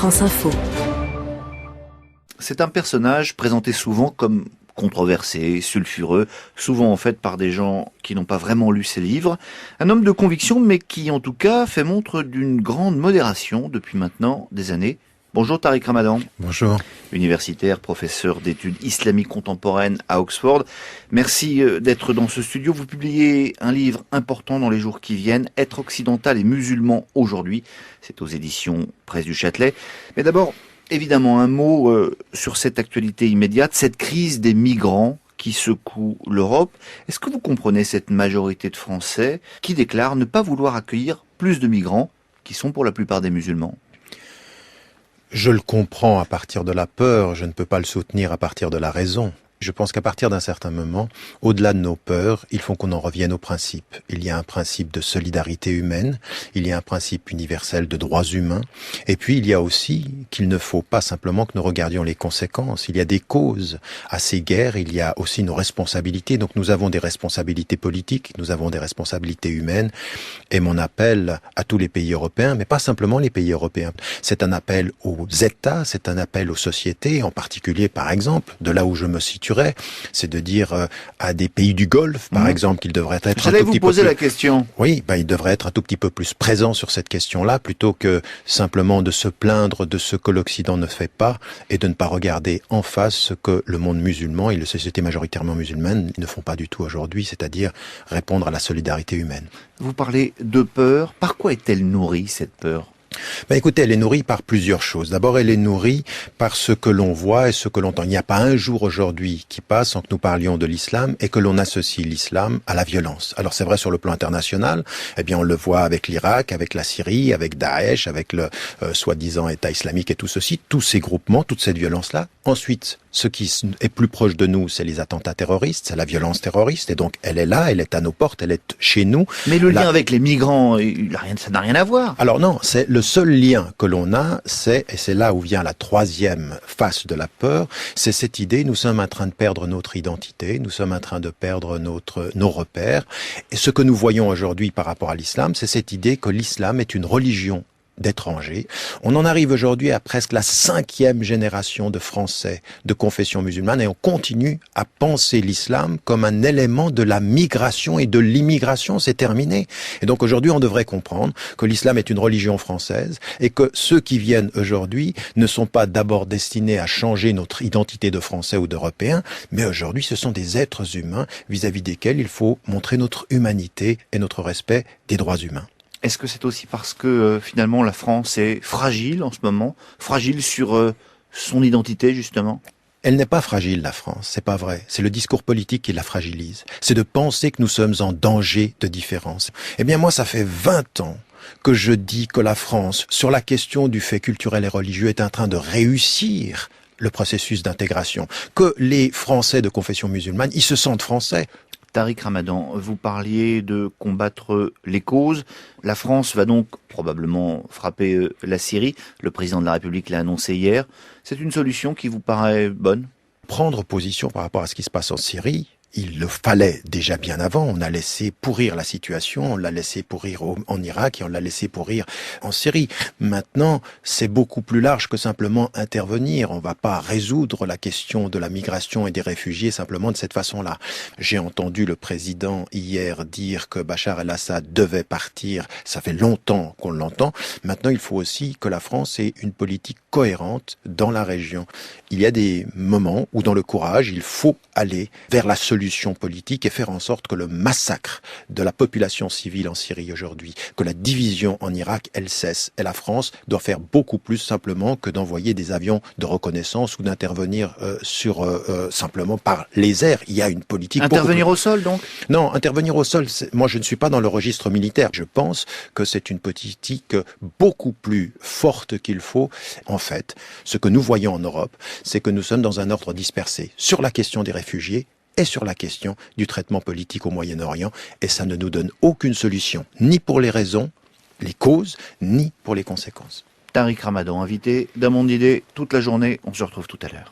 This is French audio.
France Info. C'est un personnage présenté souvent comme controversé, sulfureux, souvent en fait par des gens qui n'ont pas vraiment lu ses livres. Un homme de conviction, mais qui en tout cas fait montre d'une grande modération depuis maintenant des années. Bonjour Tariq Ramadan. Bonjour. Universitaire, professeur d'études islamiques contemporaines à Oxford. Merci d'être dans ce studio. Vous publiez un livre important dans les jours qui viennent, Être occidental et musulman aujourd'hui. C'est aux éditions Presse du Châtelet. Mais d'abord, évidemment, un mot sur cette actualité immédiate, cette crise des migrants qui secoue l'Europe. Est-ce que vous comprenez cette majorité de Français qui déclarent ne pas vouloir accueillir plus de migrants, qui sont pour la plupart des musulmans ? Je le comprends à partir de la peur, je ne peux pas le soutenir à partir de la raison. Je pense qu'à partir d'un certain moment, au-delà de nos peurs, il faut qu'on en revienne au principe. Il y a un principe de solidarité humaine, il y a un principe universel de droits humains, et puis il y a aussi qu'il ne faut pas simplement que nous regardions les conséquences. Il y a des causes à ces guerres, il y a aussi nos responsabilités. Donc nous avons des responsabilités politiques, nous avons des responsabilités humaines, et mon appel à tous les pays européens, mais pas simplement les pays européens. C'est un appel aux États, c'est un appel aux sociétés, en particulier par exemple, de là où je me situe, c'est de dire à des pays du Golfe, par exemple, qu'ils devraient être J'allais un tout petit peu vous poser plus... la question. Oui, ils devraient être un tout petit peu plus présents sur cette question-là, plutôt que simplement de se plaindre de ce que l'Occident ne fait pas et de ne pas regarder en face ce que le monde musulman et les sociétés majoritairement musulmanes ne font pas du tout aujourd'hui, c'est-à-dire répondre à la solidarité humaine. Vous parlez de peur. Par quoi est-elle nourrie, cette peur ? Écoutez, elle est nourrie par plusieurs choses. D'abord, elle est nourrie par ce que l'on voit et ce que l'on entend. Il n'y a pas un jour aujourd'hui qui passe sans que nous parlions de l'islam et que l'on associe l'islam à la violence. Alors c'est vrai sur le plan international, on le voit avec l'Irak, avec la Syrie, avec Daesh, avec le soi-disant État islamique et tout ceci, tous ces groupements, toute cette violence-là. Ensuite, ce qui est plus proche de nous, c'est les attentats terroristes, c'est la violence terroriste, et donc elle est là, elle est à nos portes, elle est chez nous. Mais le lien avec les migrants, ça n'a rien à voir. Alors non, c'est le seul lien que l'on a, et c'est là où vient la troisième face de la peur, c'est cette idée, nous sommes en train de perdre notre identité, nous sommes en train de perdre nos repères, et ce que nous voyons aujourd'hui par rapport à l'islam, c'est cette idée que l'islam est une religion d'étrangers. On en arrive aujourd'hui à presque la 5e génération de Français de confession musulmane et on continue à penser l'islam comme un élément de la migration et de l'immigration. C'est terminé. Et donc aujourd'hui, on devrait comprendre que l'islam est une religion française et que ceux qui viennent aujourd'hui ne sont pas d'abord destinés à changer notre identité de Français ou d'Européens, mais aujourd'hui, ce sont des êtres humains vis-à-vis desquels il faut montrer notre humanité et notre respect des droits humains. Est-ce que c'est aussi parce que finalement la France est fragile en ce moment, fragile sur son identité justement ? Elle n'est pas fragile, la France, c'est pas vrai. C'est le discours politique qui la fragilise. C'est de penser que nous sommes en danger de différence. Moi, ça fait 20 ans que je dis que la France, sur la question du fait culturel et religieux, est en train de réussir le processus d'intégration. Que les Français de confession musulmane, ils se sentent français. Tariq Ramadan, vous parliez de combattre les causes. La France va donc probablement frapper la Syrie. Le président de la République l'a annoncé hier. C'est une solution qui vous paraît bonne ? Prendre position par rapport à ce qui se passe en Syrie, il le fallait déjà bien avant. On a laissé pourrir la situation, on l'a laissé pourrir en Irak et on l'a laissé pourrir en Syrie. Maintenant, c'est beaucoup plus large que simplement intervenir. On va pas résoudre la question de la migration et des réfugiés simplement de cette façon-là. J'ai entendu le président hier dire que Bachar el-Assad devait partir. Ça fait longtemps qu'on l'entend. Maintenant, il faut aussi que la France ait une politique cohérente dans la région. Il y a des moments où dans le courage, il faut aller vers la solution politique et faire en sorte que le massacre de la population civile en Syrie aujourd'hui, que la division en Irak, elle cesse. Et la France doit faire beaucoup plus simplement que d'envoyer des avions de reconnaissance ou d'intervenir simplement par les airs. Il y a une politique... Intervenir au sol, donc ? Non, intervenir au sol, moi je ne suis pas dans le registre militaire. Je pense que c'est une politique beaucoup plus forte qu'il faut. En fait, ce que nous voyons en Europe, c'est que nous sommes dans un ordre dispersé sur la question des réfugiés et sur la question du traitement politique au Moyen-Orient, et ça ne nous donne aucune solution, ni pour les raisons, les causes, ni pour les conséquences. Tariq Ramadan, invité d'un Monde d'idées toute la journée. On se retrouve tout à l'heure.